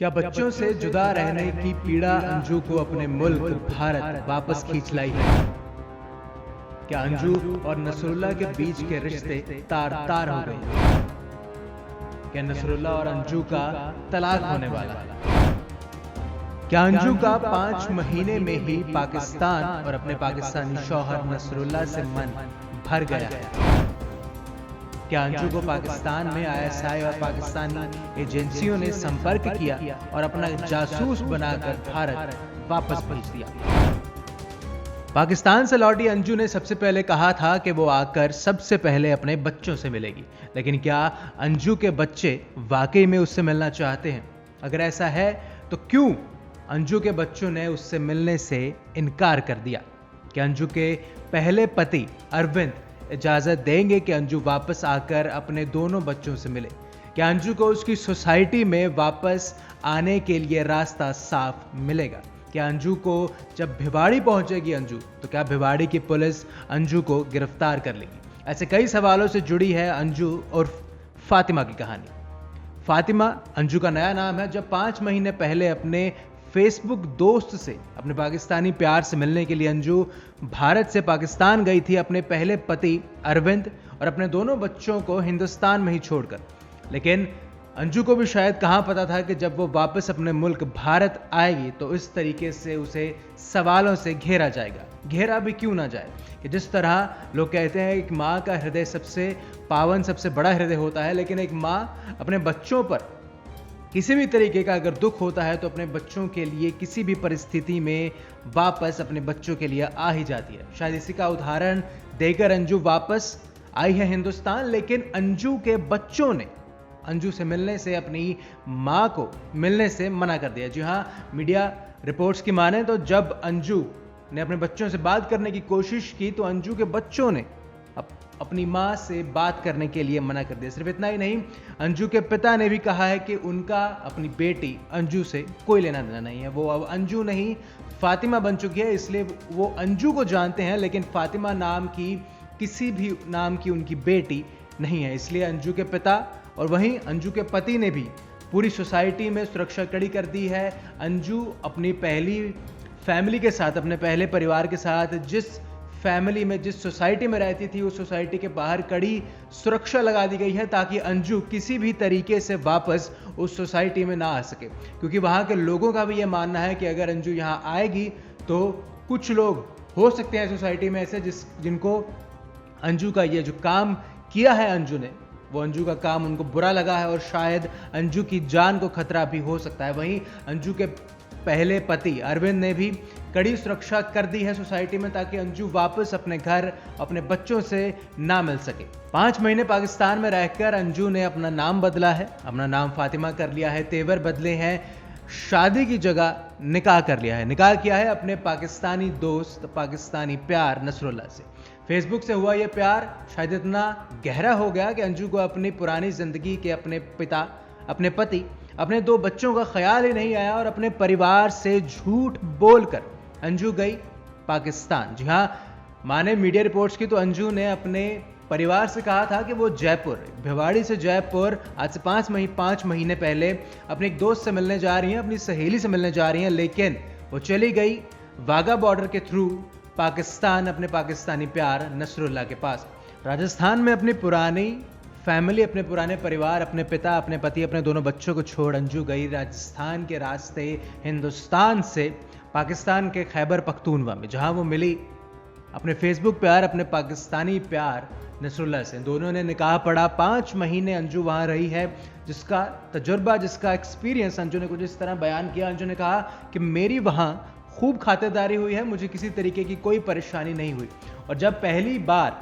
क्या बच्चों से जुदा रहने की पीड़ा अंजू को अपने मुल्क भारत वापस खींच लाई है? क्या अंजू और नसरुल्लाह के बीच के रिश्ते तार तार हो गए? क्या नसरुल्लाह और अंजू का तलाक होने वाला है? क्या अंजू का 5 महीने में ही पाकिस्तान और अपने पाकिस्तानी शौहर नसरुल्लाह से मन भर गया है? क्या अंजू को पाकिस्तान में आईएसआई और पाकिस्तानी एजेंसियों ने संपर्क किया और अपना जासूस बनाकर भारत वापस भेज दिया? पाकिस्तान से लौटी अंजू ने सबसे पहले कहा था कि वो आकर सबसे पहले अपने बच्चों से मिलेगी, लेकिन क्या अंजू के बच्चे वाकई में उससे मिलना चाहते हैं? अगर ऐसा है तो क्यों अंजू के बच्चों ने उससे मिलने से इनकार कर दिया? क्या अंजू के पहले पति अरविंद इजाजत देंगे कि अंजू वापस आकर अपने दोनों बच्चों से मिले? क्या अंजू को उसकी सोसाइटी में वापस आने के लिए रास्ता साफ मिलेगा? क्या अंजू को जब भिवाड़ी पहुंचेगी अंजू, तो क्या भिवाड़ी की पुलिस अंजू को गिरफ्तार कर लेगी? ऐसे कई सवालों से जुड़ी है अंजू और फातिमा की कहानी। फातिमा अंजू का नया नाम है। जब 5 महीने पहले अपने फेसबुक दोस्त से, अपने पाकिस्तानी प्यार से मिलने के लिए अंजू भारत से पाकिस्तान गई थी अपने पहले पति अरविंद और अपने दोनों बच्चों को हिंदुस्तान में ही छोड़कर। लेकिन अंजू को भी शायद कहां पता था कि जब वो वापस अपने मुल्क भारत आएगी तो इस तरीके से उसे सवालों से घेरा जाएगा। घेरा भी क्यों ना जाए कि जिस तरह लोग कहते हैं एक माँ का हृदय सबसे पावन, सबसे बड़ा हृदय होता है, लेकिन एक माँ अपने बच्चों पर किसी भी तरीके का अगर दुख होता है तो अपने बच्चों के लिए किसी भी परिस्थिति में वापस अपने बच्चों के लिए आ ही जाती है। शायद इसी का उदाहरण देकर अंजू वापस आई है हिंदुस्तान, लेकिन अंजू के बच्चों ने अंजू से मिलने से, अपनी मां को मिलने से मना कर दिया। जी हाँ, मीडिया रिपोर्ट्स की माने तो जब अंजू ने अपने बच्चों से बात करने की कोशिश की तो अंजू के बच्चों ने अपनी मां से बात करने के लिए मना कर दिया। सिर्फ इतना ही नहीं, अंजू के पिता ने भी कहा है कि उनका अपनी बेटी अंजू से कोई लेना देना नहीं है। वो अब अंजू नहीं फातिमा बन चुकी है, इसलिए वो अंजू को जानते हैं, लेकिन फातिमा नाम की किसी भी नाम की उनकी बेटी नहीं है। इसलिए अंजू के पिता और वहीं अंजू के पति ने भी पूरी सोसाइटी में सुरक्षा कड़ी कर दी है। अंजू अपनी पहली फैमिली के साथ, अपने पहले परिवार के साथ जिस फैमिली में, जिस सोसाइटी में रहती थी, उस सोसाइटी के बाहर कड़ी सुरक्षा लगा दी गई है ताकि अंजू किसी भी तरीके से वापस उस सोसाइटी में ना आ सके। क्योंकि वहां के लोगों का भी यह मानना है कि अगर अंजू यहां आएगी तो कुछ लोग हो सकते हैं सोसाइटी में ऐसे जिनको अंजू का ये जो काम किया है अंजू ने, वो अंजू का काम उनको बुरा लगा है और शायद अंजू की जान को खतरा भी हो सकता है। वहीं अंजू के पहले पति अरविंद ने भी कड़ी सुरक्षा कर दी है सोसाइटी में ताकि अंजू वापस अपने घर, अपने बच्चों से ना मिल सके। 5 महीने पाकिस्तान में रहकर अंजू ने अपना नाम बदला है, अपना नाम फातिमा कर लिया है, तेवर बदले हैं, शादी की जगह निकाह कर लिया है। निकाह किया है अपने पाकिस्तानी दोस्त, पाकिस्तानी प्यार नसरुल्लाह से। फेसबुक से हुआ यह प्यार शायद इतना गहरा हो गया कि अंजू को अपनी पुरानी जिंदगी के अपने पिता, अपने पति, अपने 2 बच्चों का ख्याल ही नहीं आया और अपने परिवार से झूठ बोलकर अंजू गई पाकिस्तान। जी हाँ, माने मीडिया रिपोर्ट्स की तो अंजू ने अपने परिवार से कहा था कि वो जयपुर, भिवाड़ी से जयपुर आज से 5 महीने पहले अपने एक दोस्त से मिलने जा रही हैं, अपनी सहेली से मिलने जा रही हैं, लेकिन वो चली गई वाघा बॉर्डर के थ्रू पाकिस्तान, अपने पाकिस्तानी प्यार नसरुल्लाह के पास। राजस्थान में अपनी पुरानी फैमिली, अपने पुराने परिवार, अपने पिता, अपने पति, अपने दोनों बच्चों को छोड़ अंजू गई राजस्थान के रास्ते हिंदुस्तान से पाकिस्तान के खैबर पख्तूनवा में, जहां वो मिली अपने फेसबुक प्यार, अपने पाकिस्तानी प्यार नसरुल्लाह से। दोनों ने निकाह पढ़ा। 5 महीने अंजू वहां रही है, जिसका तजुर्बा, जिसका एक्सपीरियंस अंजू ने कुछ इस तरह बयान किया। अंजू ने कहा कि मेरी वहां खूब खातिरदारी हुई है, मुझे किसी तरीके की कोई परेशानी नहीं हुई। और जब पहली बार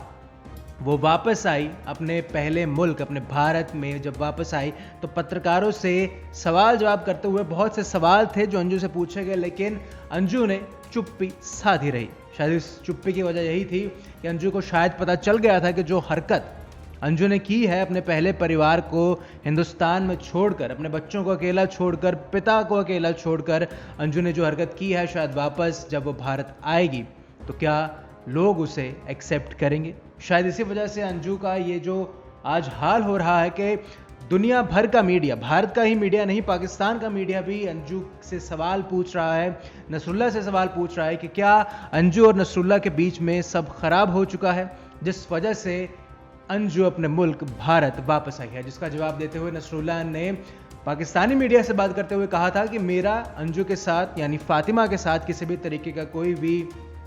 वो वापस आई अपने पहले मुल्क, अपने भारत में जब वापस आई तो पत्रकारों से सवाल जवाब करते हुए बहुत से सवाल थे जो अंजू से पूछे गए, लेकिन अंजू ने चुप्पी साधी रही। शायद इस चुप्पी की वजह यही थी कि अंजू को शायद पता चल गया था कि जो हरकत अंजू ने की है, अपने पहले परिवार को हिंदुस्तान में छोड़कर, अपने बच्चों को अकेला छोड़कर, पिता को अकेला छोड़कर अंजू ने जो हरकत की है, शायद वापस जब वो भारत आएगी तो क्या लोग उसे एक्सेप्ट करेंगे। शायद इसी वजह से अंजू का ये जो आज हाल हो रहा है कि दुनिया भर का मीडिया, भारत का ही मीडिया नहीं, पाकिस्तान का मीडिया भी अंजू से सवाल पूछ रहा है, नसरुल्लाह से सवाल पूछ रहा है कि क्या अंजू और नसरुल्लाह के बीच में सब खराब हो चुका है, जिस वजह से अंजू अपने मुल्क भारत वापस आई है। जिसका जवाब देते हुए नसरुल्लाह ने पाकिस्तानी मीडिया से बात करते हुए कहा था कि मेरा अंजू के साथ यानी फातिमा के साथ किसी भी तरीके का कोई भी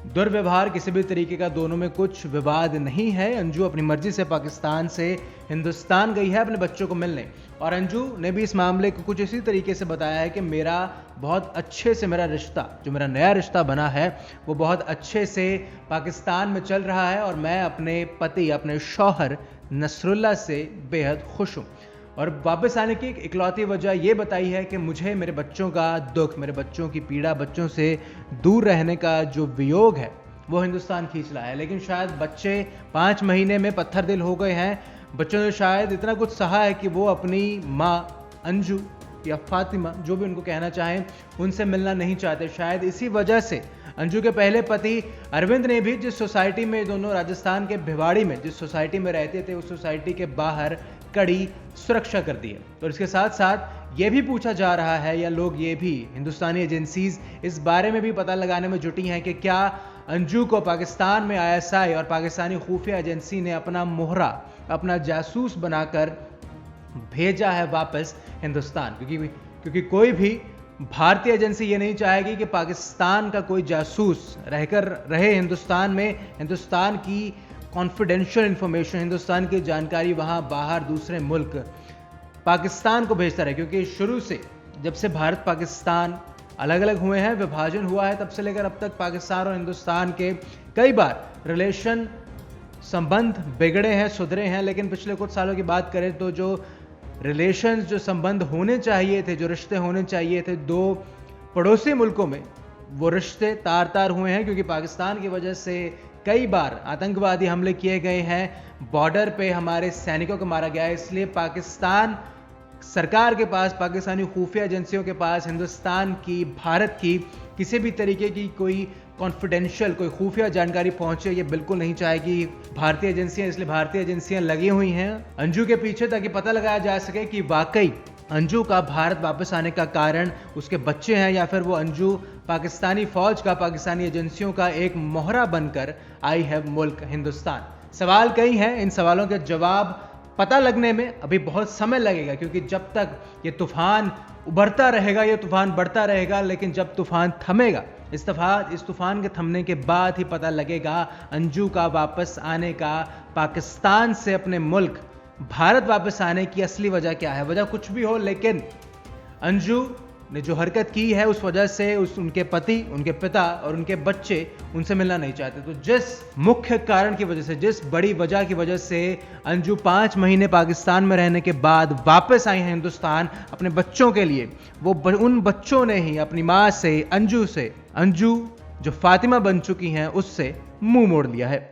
दुर्व्यवहार, किसी भी तरीके का दोनों में कुछ विवाद नहीं है। अंजू अपनी मर्जी से पाकिस्तान से हिंदुस्तान गई है अपने बच्चों को मिलने, और अंजू ने भी इस मामले को कुछ इसी तरीके से बताया है कि मेरा बहुत अच्छे से मेरा रिश्ता, जो मेरा नया रिश्ता बना है वो बहुत अच्छे से पाकिस्तान में चल रहा है और मैं अपने पति, अपने शौहर नसरुल्लाह से बेहद खुश हूँ। और वापस आने की इकलौती वजह ये बताई है कि मुझे मेरे बच्चों का दुख, मेरे बच्चों की पीड़ा, बच्चों से दूर रहने का जो वियोग है वो हिंदुस्तान खींच रहा है। लेकिन शायद बच्चे 5 महीने में पत्थर दिल हो गए हैं। बच्चों ने शायद इतना कुछ सहा है कि वो अपनी माँ अंजू या फातिमा, जो भी उनको कहना चाहें, उनसे मिलना नहीं चाहते। शायद इसी वजह से अंजू के पहले पति अरविंद ने भी जिस सोसाइटी में दोनों राजस्थान के भिवाड़ी में जिस सोसाइटी में रहते थे, उस सोसाइटी के बाहर कड़ी सुरक्षा कर दी है। और इसके साथ साथ ये भी पूछा जा रहा है, या लोग ये भी, हिंदुस्तानी एजेंसीज इस बारे में भी पता लगाने में जुटी हैं कि क्या अंजू को पाकिस्तान में ISI और पाकिस्तानी खुफिया एजेंसी ने अपना मोहरा, अपना जासूस बनाकर भेजा है वापस हिंदुस्तान। क्योंकि कोई भी भारतीय एजेंसी ये नहीं चाहेगी कि पाकिस्तान का कोई जासूस रहे हिंदुस्तान में, हिंदुस्तान की कॉन्फिडेंशियल इंफॉर्मेशन, हिंदुस्तान की जानकारी वहां बाहर दूसरे मुल्क पाकिस्तान को भेजता रहे। क्योंकि शुरू से, जब से भारत पाकिस्तान अलग अलग हुए हैं, विभाजन हुआ है, तब से लेकर अब तक पाकिस्तान और हिंदुस्तान के कई बार रिलेशन, संबंध बिगड़े हैं, सुधरे हैं। लेकिन पिछले कुछ सालों की बात करें तो जो रिलेशंस, जो संबंध होने चाहिए थे, जो रिश्ते होने चाहिए थे दो पड़ोसी मुल्कों में, वो रिश्ते तार तार हुए हैं। क्योंकि पाकिस्तान की वजह से कई बार आतंकवादी हमले किए गए हैं, बॉर्डर पे हमारे सैनिकों को मारा गया है। इसलिए पाकिस्तान सरकार के पास, पाकिस्तानी खुफिया एजेंसियों के पास हिंदुस्तान की, भारत की किसी भी तरीके की कोई कॉन्फिडेंशियल, कोई खुफिया जानकारी पहुंचे, ये बिल्कुल नहीं चाहेगी भारतीय एजेंसियां। इसलिए भारतीय एजेंसियां लगी हुई हैं अंजू के पीछे, ताकि पता लगाया जा सके कि वाकई अंजू का भारत वापस आने का कारण उसके बच्चे हैं, या फिर वो अंजू पाकिस्तानी फौज का, पाकिस्तानी एजेंसियों का एक मोहरा बनकर आई है मुल्क हिंदुस्तान। सवाल कई हैं, इन सवालों के जवाब पता लगने में अभी बहुत समय लगेगा। क्योंकि जब तक ये तूफान उभरता रहेगा, ये तूफान बढ़ता रहेगा, लेकिन जब तूफान थमेगा, इस तूफान के थमने के बाद ही पता लगेगा अंजू का वापस आने का, पाकिस्तान से अपने मुल्क भारत वापस आने की असली वजह क्या है। वजह कुछ भी हो, लेकिन अंजू ने जो हरकत की है उस वजह से उनके पति, उनके पिता और उनके बच्चे उनसे मिलना नहीं चाहते। तो जिस मुख्य कारण की वजह से, जिस बड़ी वजह की वजह से अंजू 5 महीने पाकिस्तान में रहने के बाद वापस आई है हिंदुस्तान अपने बच्चों के लिए, वो उन बच्चों ने ही अपनी माँ से, अंजू जो फातिमा बन चुकी हैं, उससे मुंह मोड़ लिया है।